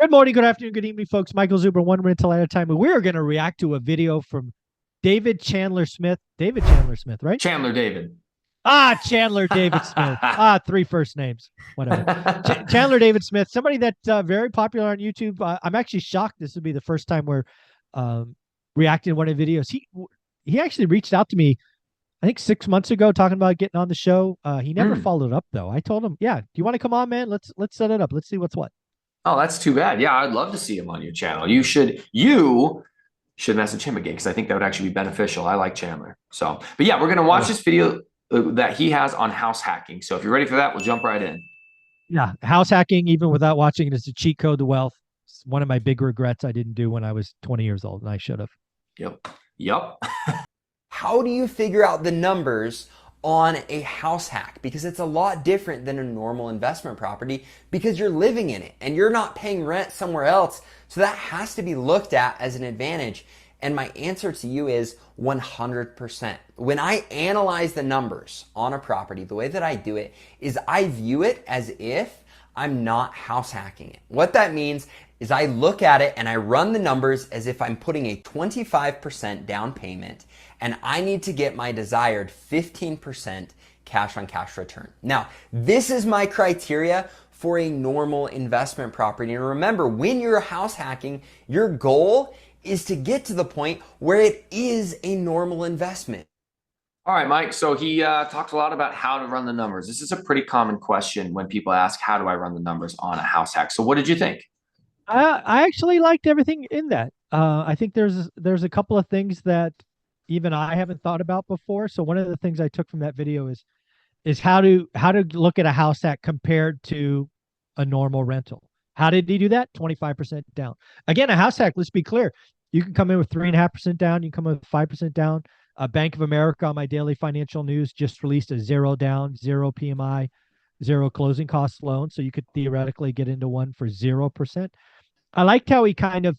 Good morning, good afternoon, good evening, folks. Michael Zuber, one rental at a time. We are going to react to a video from David Chandler Smith. David Chandler Smith, right? Chandler David. Chandler David Smith. Three first names, whatever. Chandler David Smith, somebody that's very popular on YouTube. I'm actually shocked this would be the first time we're um, reacting to one of the videos. He actually reached out to me, I think 6 months ago, talking about getting on the show. He never Hmm. followed up though. I told him, "Yeah, do you want to come on, man? Let's set it up. Let's see what's what." Oh, that's too bad. Yeah, I'd love to see him on your channel. You should message him again because I think that would actually be beneficial. I like Chandler. But yeah, we're gonna watch Oh, this video that he has on house hacking. So if you're ready for that, we'll jump right in. yeah, house hacking, even without watching it, is a cheat code to wealth. It's one of my big regrets I didn't do when I was 20 years old, and I should have. Yep. Yep. How do you figure out the numbers on a house hack? Because it's a lot different than a normal investment property because you're living in it and you're not paying rent somewhere else. So that has to be looked at as an advantage. And my answer to you is 100%. When I analyze the numbers on a property, the way that I do it is I view it as if I'm not house hacking it. What that means is I look at it and I run the numbers as if I'm putting a 25% down payment and I need to get my desired 15% cash on cash return. Now, this is my criteria for a normal investment property. And remember, when you're house hacking, your goal is to get to the point where it is a normal investment. All right, Mike. So he talked a lot about how to run the numbers. This is a pretty common question when people ask, how do I run the numbers on a house hack? So what did you think? I actually liked everything in that. I think there's a couple of things that even I haven't thought about before. So one of the things I took from that video is how to look at a house hack compared to a normal rental. How did he do that? 25% down. Again, a house hack, let's be clear. You can come in with 3.5% down, you can come in with 5% down. Bank of America on my daily financial news just released a zero down, zero PMI, zero closing cost loan. So you could theoretically get into one for 0%. I liked how he kind of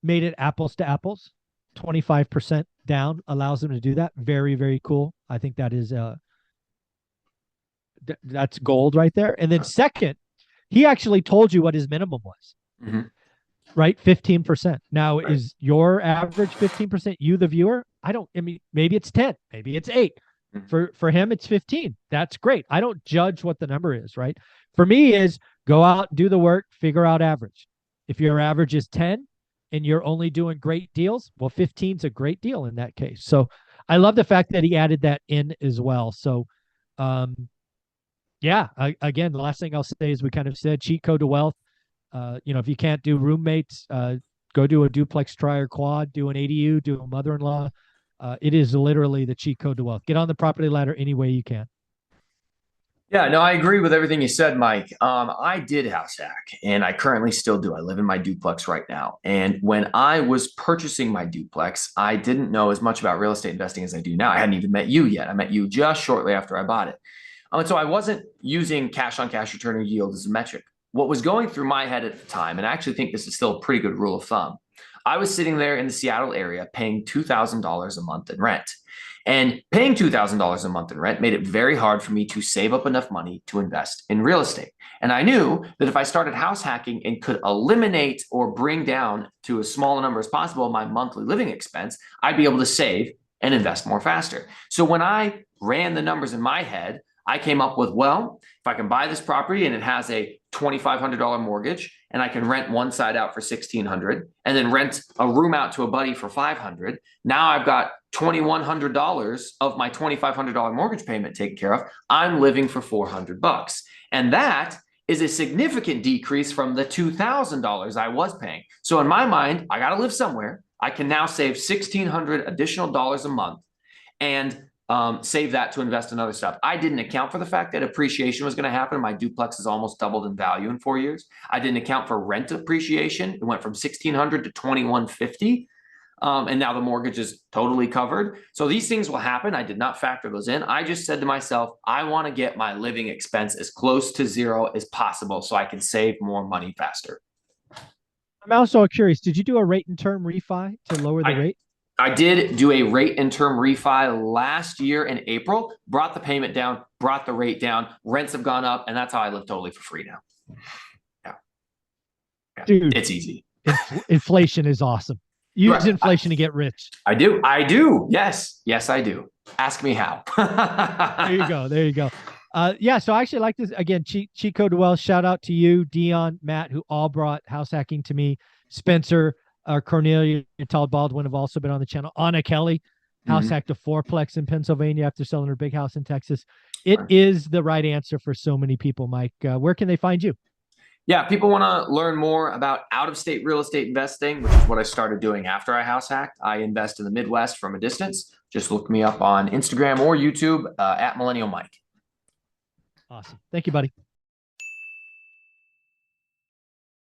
made it apples to apples. 25% down allows them to do that. Very, very cool. I think that is that's gold right there. And then second, he actually told you what his minimum was, Mhm. right? 15%. Now, is your average 15% you, the viewer? I mean, maybe it's 10, maybe it's 8. Mhm. For him, it's 15. That's great. I don't judge what the number is, right? For me, is go out, do the work, figure out average. If your average is 10 and you're only doing great deals, well, 15 is a great deal in that case. So I love the fact that he added that in as well. So yeah, again, the last thing I'll say is we kind of said cheat code to wealth. If you can't do roommates, go do a duplex tri or quad, do an ADU, do a mother-in-law. It is literally the cheat code to wealth. Get on the property ladder any way you can. Yeah, no, I agree with everything you said, Mike. I did house hack, and I currently still do. I live in my duplex right now. And when I was purchasing my duplex, I didn't know as much about real estate investing as I do now. I hadn't even met you yet. I met you just shortly after I bought it. And so I wasn't using cash on cash return or yield as a metric. What was going through my head at the time, and I actually think this is still a pretty good rule of thumb, I was sitting there in the Seattle area paying $2,000 a month in rent. And paying $2,000 a month in rent made it very hard for me to save up enough money to invest in real estate. And I knew that if I started house hacking and could eliminate or bring down to as small a number as possible my monthly living expense, I'd be able to save and invest more faster. So when I ran the numbers in my head, I came up with, well, if I can buy this property and it has a $2,500 mortgage and I can rent one side out for $1,600 and then rent a room out to a buddy for $500, now I've got $2,100 of my $2,500 mortgage payment taken care of. I'm living for $400. And that is a significant decrease from the $2,000 I was paying. So in my mind, I got to live somewhere. I can now save $1,600 additional dollars a month and save that to invest in other stuff. I didn't account for the fact that appreciation was going to happen. My duplex has almost doubled in value in 4 years. I didn't account for rent appreciation. It went from 1,600 to 2,150. And now the mortgage is totally covered. So these things will happen. I did not factor those in. I just said to myself, I want to get my living expense as close to zero as possible so I can save more money faster. I'm also curious, did you do a rate and term refi to lower the I, rate? I did do a rate and term refi last year in April, brought the payment down, brought the rate down, rents have gone up, and that's how I live totally for free now. Yeah. Dude, It's easy. Inflation is awesome. Use Right. inflation to get rich. I do. I do. Yes. Yes, I do. Ask me how. There you go. There you go. Yeah, so I actually like this again. Cheat Code Wells. Shout out to you, Dion, Matt, who all brought house hacking to me. Spencer, Cornelia, Todd Baldwin have also been on the channel. Anna Kelly, house hacked a fourplex in Pennsylvania after selling her big house in Texas. It is the right answer for so many people, Mike. Where can they find you? Yeah, people want to learn more about out-of-state real estate investing, which is what I started doing after I house hacked. I invest in the Midwest from a distance. Just look me up on Instagram or YouTube at Millennial Mike. Awesome. Thank you, buddy.